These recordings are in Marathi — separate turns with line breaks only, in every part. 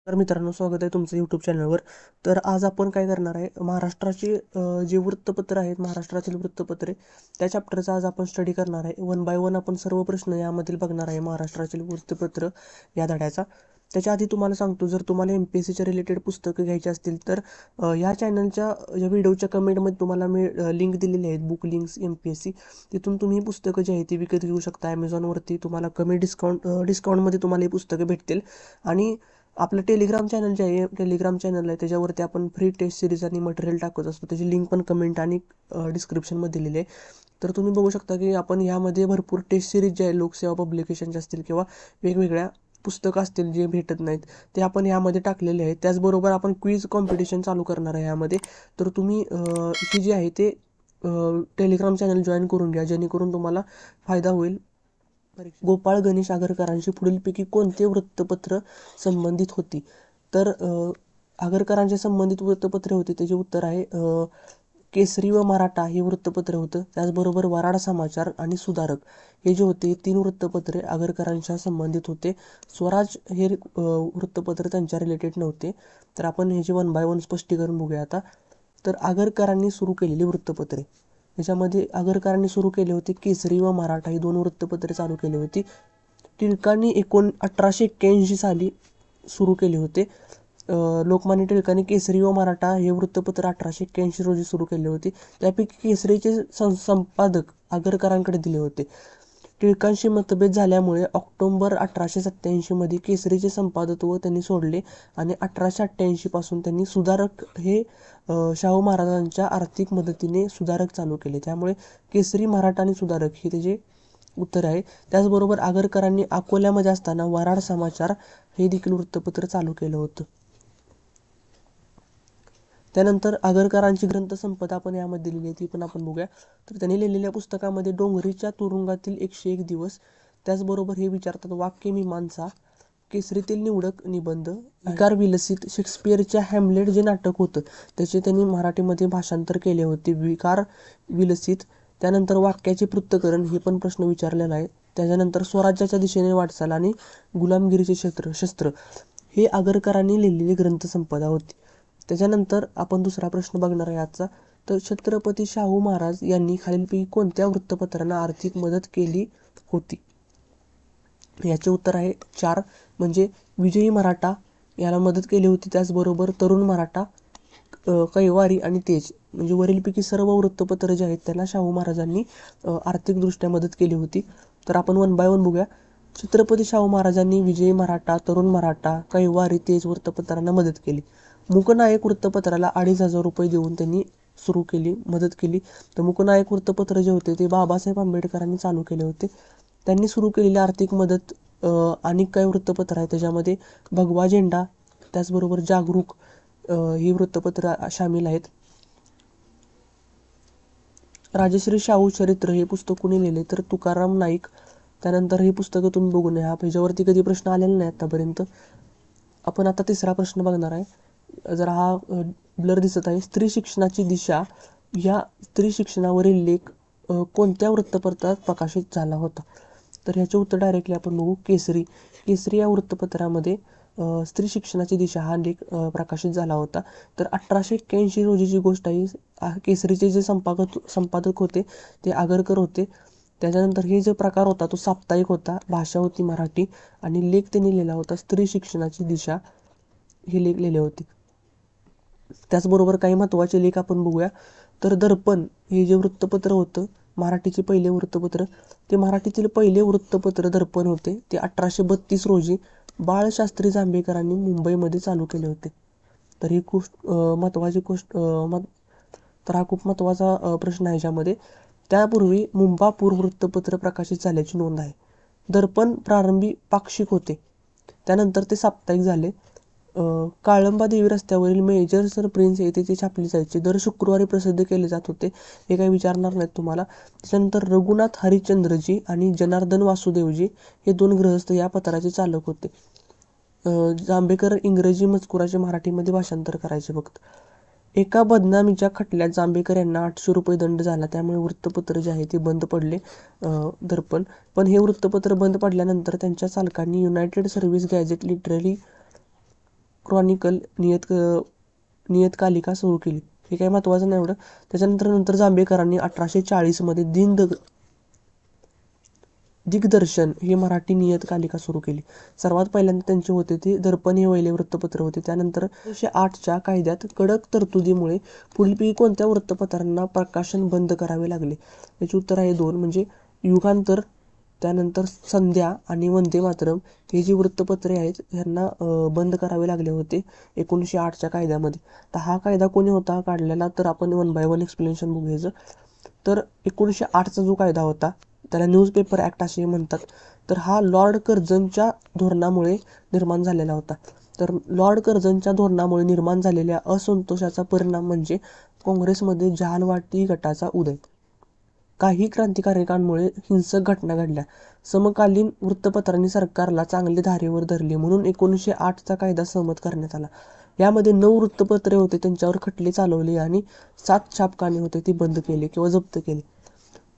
तर मित्रांनो, स्वागत आहे तुमचं यूट्यूब चॅनलवर. तर आज आपण काय करणार आहे, महाराष्ट्राचे जे वृत्तपत्र आहेत, महाराष्ट्रातील वृत्तपत्रे, त्या चॅप्टरचा आज आपण स्टडी करणार आहे. वन बाय वन आपण सर्व प्रश्न यामधील बघणार आहे महाराष्ट्रातील वृत्तपत्र या धड्याचा. त्याच्या आधी तुम्हाला सांगतो, जर तुम्हाला MPSCच्या रिलेटेड पुस्तकं घ्यायची असतील तर या चॅनलच्या या व्हिडिओच्या कमेंटमध्ये तुम्हाला मी लिंक दिलेली आहेत, बुक लिंक्स MPSC. तिथून तुम्ही पुस्तकं जी आहेत ती विकत घेऊ शकता. ॲमेझॉनवरती तुम्हाला कमी डिस्काउंटमध्ये तुम्हाला ही पुस्तकं भेटतील. आणि आपलं टेलिग्राम चॅनल जे आहे, टेलिग्राम चॅनल आहे, त्याच्यावरती आपण फ्री टेस्ट सिरीज आणि मटेरियल टाकत असतो. त्याची लिंक पण कमेंट आणि डिस्क्रिप्शनमध्ये दिलेली आहे. तर तुम्ही बघू शकता की आपण यामध्ये भरपूर टेस्ट सिरीज जे आहे, लोकसेवा पब्लिकेशनचे असतील किंवा वेगवेगळ्या पुस्तकं असतील जे भेटत नाहीत, ते आपण यामध्ये टाकलेले आहेत. त्याचबरोबर आपण क्विज कॉम्पिटिशन चालू करणार आहे यामध्ये. तर तुम्ही ही जी आहे ते टेलिग्राम चॅनल जॉईन करून घ्या, जेणेकरून तुम्हाला फायदा होईल. गोपाळ गणेश आगरकरांशी पुढीलपैकी कोणते वृत्तपत्र संबंधित होती? तर आगरकरांचे संबंधित वृत्तपत्रे होती, त्याचे उत्तर आहे केसरी व मराठा हे वृत्तपत्र होतं. त्याचबरोबर वराड समाचार आणि सुधारक हे जे होते, 3 वृत्तपत्रे आगरकरांच्या संबंधित होते. स्वराज हे वृत्तपत्र त्यांच्या रिलेटेड नव्हते. तर आपण हे जे वन बाय वन स्पष्टीकरण बघूया आता. तर आगरकरांनी सुरू केलेली वृत्तपत्रे, त्याच्यामध्ये आगरकरांनी सुरू केले होते केसरी व मराठा ही 2 वृत्तपत्रे चालू केली होती. टिळकांनी 1881 साली सुरू केले होते. लोकमान्य टिळकांनी केसरी व मराठा हे वृत्तपत्र 1881 रोजी सुरू केले होते. त्यापैकी केसरीचे संपादक आगरकरांकडे दिले होते. टिळकांशी मतभेद झाल्यामुळे ऑक्टोबर 1887 मध्ये केसरीचे संपादकत्व त्यांनी सोडले आणि 1888 पासून त्यांनी सुधारक हे शाहू महाराजांच्या आर्थिक मदतीने सुधारक चालू केले. त्यामुळे केसरी, मराठा आणि सुधारक हे त्याचे उत्तर आहे. त्याचबरोबर आगरकरांनी अकोल्यामध्ये असताना वराड समाचार हे देखील वृत्तपत्र चालू केलं होतं. त्यानंतर आगरकरांची ग्रंथसंपदा आपण यामध्ये दिलेली आहे, ती पण आपण बघूया. तर त्यांनी लिहिलेल्या पुस्तकामध्ये डोंगरीच्या तुरुंगातील 101 दिवस, त्याचबरोबर हे विचारतात वाक्यमीमांसा, केसरीतील निवडक निबंध, विकार विलसित, शेक्सपियरच्या हॅम्लेट जे नाटक होतं त्याचे त्यांनी मराठीमध्ये भाषांतर केले होते, विकार विलसित. त्यानंतर वाक्याचे पृथक्करण हे पण प्रश्न विचारलेला आहे. त्याच्यानंतर स्वराज्याच्या दिशेने वाटचाल आणि गुलामगिरीचे शस्त्र हे आगरकरांनी लिहिलेली ग्रंथसंपदा होती. त्याच्यानंतर आपण दुसरा प्रश्न बघणार आहे आजचा. तर छत्रपती शाहू महाराज यांनी खालीलपैकी कोणत्या वृत्तपत्रांना आर्थिक मदत केली होती? याचे उत्तर आहे 4, म्हणजे विजयी मराठा याला मदत केली होती. त्याचबरोबर तरुण मराठा, कैवारी आणि तेज, म्हणजे वरीलपैकी सर्व वृत्तपत्र जे आहेत त्याला शाहू महाराजांनी आर्थिकदृष्ट्या मदत केली होती. तर आपण वन बाय वन बघूया. छत्रपती शाहू महाराजांनी विजयी मराठा, तरुण मराठा, कैवारी, तेज वृत्तपत्रांना मदत केली. मूकनायक वृत्तपत्राला 2,500 रुपये देऊन त्यांनी सुरू केली, मदत केली. तर मूकनायक वृत्तपत्र जे होते ते बाबासाहेब आंबेडकरांनी चालू केले होते. त्यांनी सुरू केलेली आर्थिक मदत आणि काही वृत्तपत्र आहे, त्याच्यामध्ये भगवा झेंडा, त्याचबरोबर जागरूक ही वृत्तपत्र सामील आहेत. राजश्री शाहू चरित्र हे पुस्तक कुणी लिहिले? तर तुकाराम नाईक. त्यानंतर ही पुस्तकं तुम्ही बघून या, पेजावरती कधी प्रश्न आलेला नाही आतापर्यंत. आपण आता तिसरा प्रश्न बघणार आहे. जर हा ब्लर दिसत आहे, स्त्री शिक्षणाची दिशा या स्त्री शिक्षणावरील लेख कोणत्या वृत्तपत्रात प्रकाशित झाला होता? तर ह्याचे उत्तर डायरेक्टली आपण बघू. केसरी. केसरी या वृत्तपत्रामध्ये स्त्री शिक्षणाची दिशा हा लेख प्रकाशित झाला होता. तर 1881 रोजीची गोष्ट आहे. केसरीचे जे संपादक होते ते आगरकर होते. त्याच्यानंतर हे जो प्रकार होता तो साप्ताहिक होता, भाषा होती मराठी, आणि लेख त्यांनी लिहिला होता स्त्री शिक्षणाची दिशा हे लेख लिहिले होते. त्याचबरोबर काही महत्त्वाचे लेख आपण बघूया. तर दर्पण हे जे वृत्तपत्र होतं, मराठीचे पहिले वृत्तपत्र, ते मराठीतील पहिले वृत्तपत्र दर्पण होते. ते 1832 रोजी बाळशास्त्री जांभेकरांनी मुंबईमध्ये चालू केले होते. तर ही खूप महत्त्वाची गोष्ट, तर हा खूप महत्त्वाचा प्रश्न आहे याच्यामध्ये. त्यापूर्वी मुंबापूर वृत्तपत्र प्रकाशित झाल्याची नोंद आहे. दर्पण प्रारंभी पाक्षिक होते, त्यानंतर ते साप्ताहिक झाले. काळंबा देवी रस्त्यावरील मेजर सर प्रिन्स येथे ते छापले जायचे. दर शुक्रवारी प्रसिद्ध केले जात होते, हे काही विचारणार नाहीत तुम्हाला. त्याच्यानंतर रघुनाथ हरिश्चंद्रजी आणि जनार्दन वासुदेवजी हे 2 गृहस्थ या पत्राचे चालक होते. जांभेकर इंग्रजी मजकुराचे मराठीमध्ये भाषांतर करायचे फक्त. एका बदनामीच्या खटल्यात जांभेकर यांना 800 रुपये दंड झाला, त्यामुळे वृत्तपत्र जे आहे ते बंद पडले, दर्पण. पण हे वृत्तपत्र बंद पडल्यानंतर त्यांच्या चालकांनी United Service Gazette Literary Chronicle नियतकालिका सुरू केली. हे काही महत्त्वाचं नाही एवढं. त्याच्यानंतर जांभेकरांनी 1840मध्ये दिग्दर्शन ही मराठी नियतकालिका सुरू केली. सर्वात पहिल्यांदा त्यांचे होते ते दर्पण हे पहिले वृत्तपत्र होते. त्यानंतर 1908च्या कायद्यात कडक तरतुदीमुळे पुढीलपैकी कोणत्या वृत्तपत्रांना प्रकाशन बंद करावे लागले? याचे उत्तर आहे 2, म्हणजे युगांतर, त्यानंतर संध्या आणि वंदे मातरम हे जी वृत्तपत्रे आहेत ह्यांना बंद करावे लागले होते 1908च्या कायद्यामध्ये. तर हा कायदा कोणी होता काढलेला, तर आपण 1 बाय 1 एक्सप्लेनेशन बघूयाचं. तर 1908चा जो कायदा होता त्याला न्यूजपेपर ॲक्ट असे म्हणतात. तर हा लॉर्ड कर्झनच्या धोरणामुळे निर्माण झालेला होता. तर लॉर्ड कर्झनच्या धोरणामुळे निर्माण झालेल्या असंतोषाचा परिणाम म्हणजे काँग्रेसमध्ये जहालवादी गटाचा उदय. काही क्रांतिकारकांमुळे हिंसक घटना घडल्या. समकालीन वृत्तपत्रांनी सरकारला चांगले धारेवर धरले म्हणून 1908चा कायदा सहमत करण्यात आला. यामध्ये 9 वृत्तपत्रे होते, त्यांच्यावर खटले चालवले आणि 7 छापखाने होते ते बंद केले किंवा जप्त केले.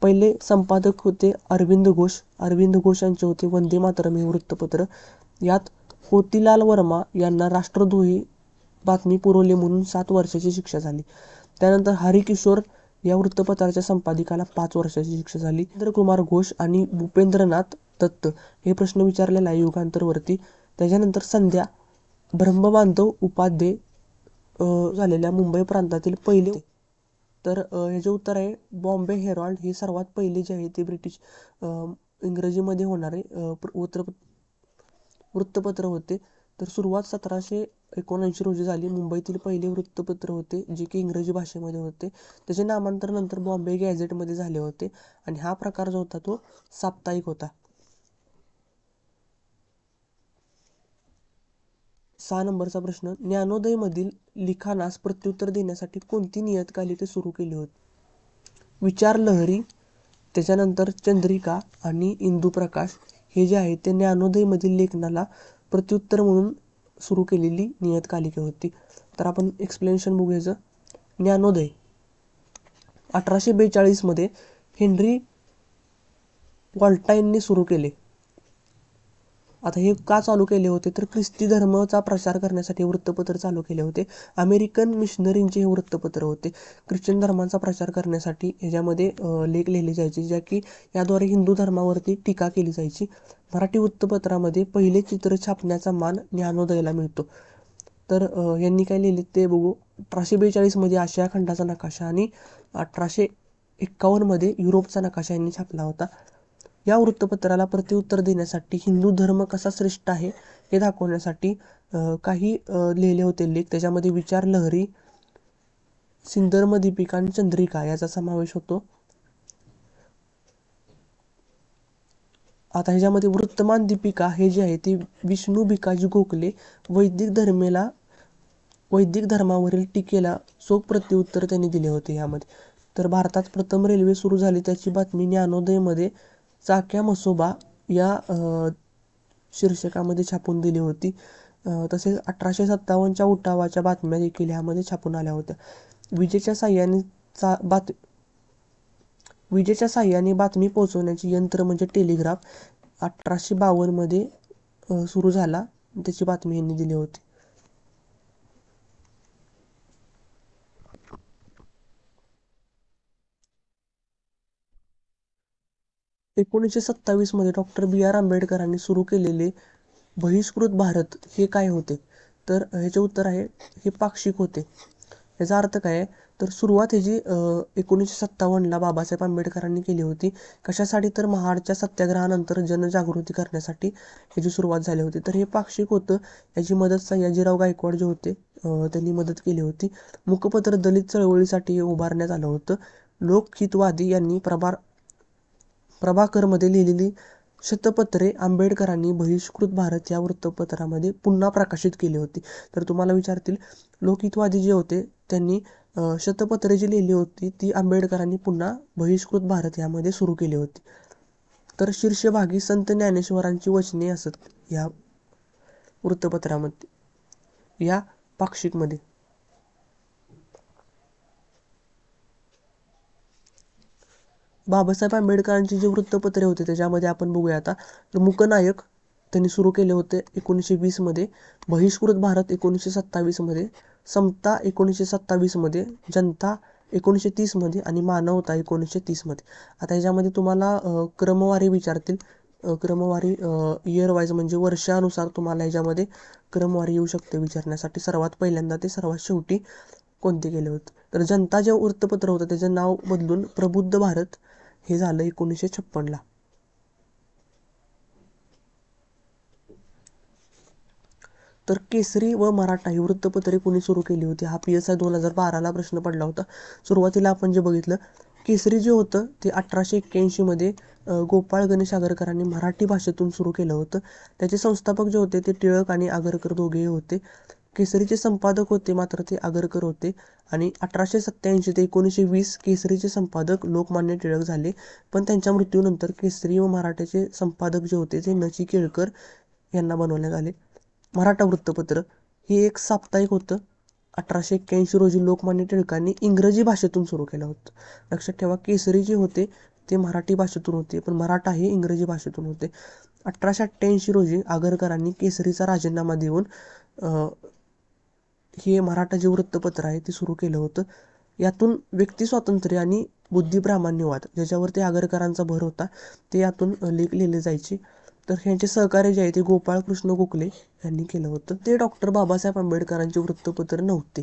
पहिले संपादक होते अरविंद घोष. अरविंद घोष यांचे होते वंदे मातरम हे वृत्तपत्र. यात मोतीलाल वर्मा यांना राष्ट्रद्रोही बातमी पुरवली म्हणून 7 वर्षाची शिक्षा झाली. त्यानंतर हरिकिशोर या वृत्तपत्राच्या संपादिकाला 5 वर्षाची शिक्षा झाली. इंद्रकुमार घोष आणि भूपेंद्रनाथ दत्त हे प्रश्न विचारलेला आहे युगांतरवरती. त्याच्यानंतर संध्या ब्रह्मबांधव उपाध्ये झालेल्या मुंबई प्रांतातील पहिले. तर ह्याचे उत्तर आहे बॉम्बे हेरॉल्ड. हे सर्वात पहिले जे आहे ते ब्रिटिश इंग्रजीमध्ये होणारे वृत्तपत्र होते. तर सुरुवात 1779 रोजी झाली. मुंबईतील पहिले वृत्तपत्र होते जे की इंग्रजी भाषेमध्ये होते. त्याचे नामांतर नंतर बॉम्बे गॅझेटमध्ये झाले होते आणि हा प्रकार जो होता तो साप्ताहिक होता. 6 नंबरचा प्रश्न, ज्ञानोदयमधील लिखाणास प्रत्युत्तर देण्यासाठी कोणती नियतकालिके सुरू केली होती? विचारलहरी, त्याच्यानंतर चंद्रिका आणि इंदुप्रकाश हे जे आहे ते ज्ञानोदयमधील लेखनाला प्रत्युत्तर म्हणून सुरू केलेली नियतकालिके होती. तर आपण एक्सप्लेनेशन बघूयाचं. ज्ञानोदय 1842मध्ये हेनरी वॉल्टाईनने सुरू केले. आता हे का चालू केले होते, तर ख्रिस्ती धर्माचा प्रचार करण्यासाठी वृत्तपत्र चालू केले होते. अमेरिकन मिशनरींचे हे वृत्तपत्र होते. ख्रिश्चन धर्माचा प्रचार करण्यासाठी ह्याच्यामध्ये लेख लिहिले जायचे, ज्या की याद्वारे हिंदू धर्मावरती टीका केली जायची. मराठी वृत्तपत्रामध्ये पहिले चित्र छापण्याचा मान ज्ञानोदयला मिळतो. तर यांनी काय लिहिले ते बघू. 1842मध्ये आशिया खंडाचा नकाशा आणि 1851मध्ये युरोपचा नकाशा यांनी छापला होता. या वृत्तपत्राला प्रत्युत्तर देण्यासाठी हिंदू धर्म कसा श्रेष्ठ आहे हे दाखवण्यासाठी काही लिहिले होते लेख. त्याच्यामध्ये विचारलहरी, सिंधर्म दीपिका आणि चंद्रिका याचा समावेश होतो. आता ह्याच्यामध्ये वृत्तमान दीपिका हे जे आहे ते विष्णू भिकाजी गोखले वैदिक धर्मावरील टीकेला चोख प्रत्युत्तर त्यांनी दिले होते यामध्ये. तर भारतात प्रथम रेल्वे सुरू झाली त्याची बातमी ज्ञानोदयमध्ये चाक्या मसोबा या शीर्षकामध्ये छापून दिली होती. तसेच 1857च्या उठावाच्या बातम्या देखील ह्यामध्ये छापून आल्या होत्या. विजेच्या साह्याने बातमी पोहोचवण्याचे यंत्र म्हणजे टेलिग्राफ 1852मध्ये सुरू झाला. त्याची बातमी यांनी दिली होती. मध्ये डॉक्टर B.R. आंबेडकरांनी सुरू केलेले बहिष्कृत भारत हे काय होते? तर ह्याचे उत्तर आहे हे पाक्षिक होते. याचा अर्थ काय आहे, तर सुरुवात ह्याची 1957ला बाबासाहेब आंबेडकरांनी केली होती. कशासाठी, तर महाडच्या सत्याग्रहानंतर जनजागृती करण्यासाठी ह्याची सुरुवात झाली होती. तर हे पाक्षिक होतं. याची मदत सयाजीराव गायकवाड जे होते त्यांनी मदत केली होती. मुखपत्र दलित चळवळीसाठी उभारण्यात आलं होतं. लोकहितवादी यांनी प्रभाकरमध्ये लिहिलेली शतपत्रे आंबेडकरांनी बहिष्कृत भारत या वृत्तपत्रामध्ये पुन्हा प्रकाशित केली होती. तर तुम्हाला विचारतील, लोकहितवादी जे होते त्यांनी शतपत्रे जी लिहिली होती ती आंबेडकरांनी पुन्हा बहिष्कृत भारत यामध्ये सुरू केली होती. तर शीर्षभागी संत ज्ञानेश्वरांची वचने असत या वृत्तपत्रामध्ये, या पाक्षिकमध्ये. बाबासाहेब आंबेडकरांची जे वृत्तपत्रे होते त्याच्यामध्ये आपण बघूया आता. तर मुकनायक त्यांनी सुरू केले होते 1920मध्ये, बहिष्कृत भारत 1927मध्ये, समता 1927मध्ये, जनता 1930मध्ये आणि मानवता 1930मध्ये. आता ह्याच्यामध्ये तुम्हाला क्रमवारी विचारतील, क्रमवारी इयर वाईज म्हणजे वर्षानुसार तुम्हाला ह्याच्यामध्ये क्रमवारी येऊ शकते विचारण्यासाठी. सर्वात पहिल्यांदा ते सर्वात शेवटी कोणते केले होते. तर जनता जे वृत्तपत्र होतं त्याचं नाव बदलून प्रबुद्ध भारत हे झालं 1956ला. तर केसरी व मराठा ही वृत्तपत्रे कोणी सुरू केली होती, हा PSI 2012ला प्रश्न पडला होता. सुरुवातीला आपण जे बघितलं, केसरी जे होतं ते 1881मध्ये गोपाळ गणेश आगरकरांनी मराठी भाषेतून सुरू केलं होतं. त्याचे संस्थापक जे होते ते टिळक आणि आगरकर दोघेही होते. केसरीचे संपादक होते मात्र ते आगरकर होते. आणि 1887 ते 1920 केसरीचे संपादक लोकमान्य टिळक झाले. पण त्यांच्या मृत्यूनंतर केसरी व मराठ्याचे संपादक जे होते ते न. केळकर यांना बनवण्यात आले. मराठा वृत्तपत्र हे एक साप्ताहिक होतं. 1881 रोजी लोकमान्य टिळकांनी इंग्रजी भाषेतून सुरू केलं होतं. लक्षात ठेवा, केसरी जे होते ते मराठी भाषेतून होते, पण मराठा हे इंग्रजी भाषेतून होते. 1888 रोजी आगरकरांनी केसरीचा राजीनामा देऊन हे मराठा जे वृत्तपत्र आहे ते सुरू केलं होतं. यातून व्यक्ती स्वातंत्र्य आणि बुद्धिप्रामाण्यवाद ज्याच्यावरती आगरकरांचा भर होता ते यातून लेख लिहिले जायचे. तर ह्यांचे सहकार्य जे आहे ते गोपाळकृष्ण गोखले यांनी केलं होतं. ते डॉक्टर बाबासाहेब आंबेडकरांचे वृत्तपत्र नव्हते.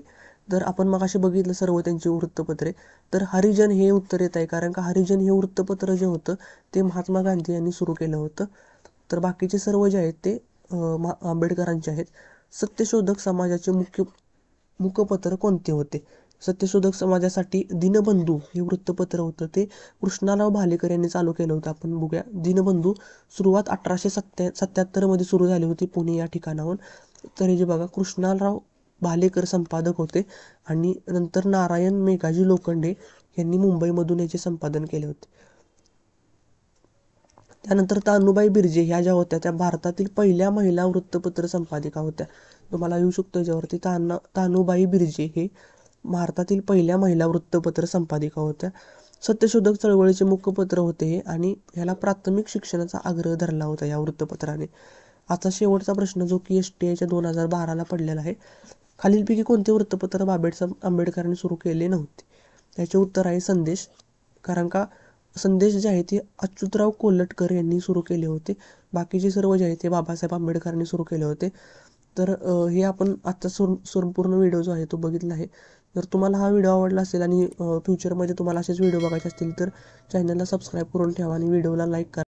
तर आपण मगाशी बघितलं सर्व त्यांची वृत्तपत्रे. तर हरिजन हे उत्तर येत आहे, कारण का हरिजन हे वृत्तपत्र जे होतं ते महात्मा गांधी यांनी सुरू केलं होतं. तर बाकीचे सर्व जे आहेत ते आंबेडकरांचे आहेत. सत्यशोधक समाजाचे मुखपत्र कोणते होते. सत्यशोधक समाजासाठी दिनबंधू हे वृत्तपत्र होतं ते कृष्णाराव भालेकर यांनी चालू केलं होतं. आपण बघूया, दिनबंधू सुरुवात 1877मध्ये सुरू झाली होती पुणे या ठिकाणाहून. तर हे जे बघा, कृष्णाराव भालेकर संपादक होते आणि नंतर नारायण मेघाजी लोखंडे यांनी मुंबईमधून याचे संपादन केले होते. त्यानंतर तानुबाई बिर्जे ह्या ज्या होत्या त्या भारतातील पहिल्या महिला वृत्तपत्र संपादिका होत्या. तुम्हाला येऊ शकतो याच्यावरती, तानुबाई बिर्जे हे भारतातील पहिल्या महिला वृत्तपत्र संपादिका होत्या. सत्यशोधक चळवळीचे मुखपत्र होते हे, आणि ह्याला प्राथमिक शिक्षणाचा आग्रह धरला होता या वृत्तपत्राने. आता शेवटचा प्रश्न जो की STIच्या 2012ला पडलेला आहे, खालीलपैकी कोणते वृत्तपत्र बाबासाहेब आंबेडकरांनी सुरू केले नव्हते. त्याचे उत्तर आहे संदेश, कारण का संदेश जे आहे ते अच्युतराव कोल्हटकर यांनी सुरू केले होते. बाकीचे सर्व जे आहे ते बाबासाहेब आंबेडकरांनी सुरू केले होते. तर हे आपण आजचा संपूर्ण व्हिडिओ जो आहे तो बघितला आहे. जर तुम्हाला हा व्हिडिओ आवडला असेल आणि फ्युचरमध्ये तुम्हाला असेच व्हिडिओ बघायचे असतील तर चॅनलला सबस्क्राईब करून ठेवा आणि व्हिडिओला लाईक करा.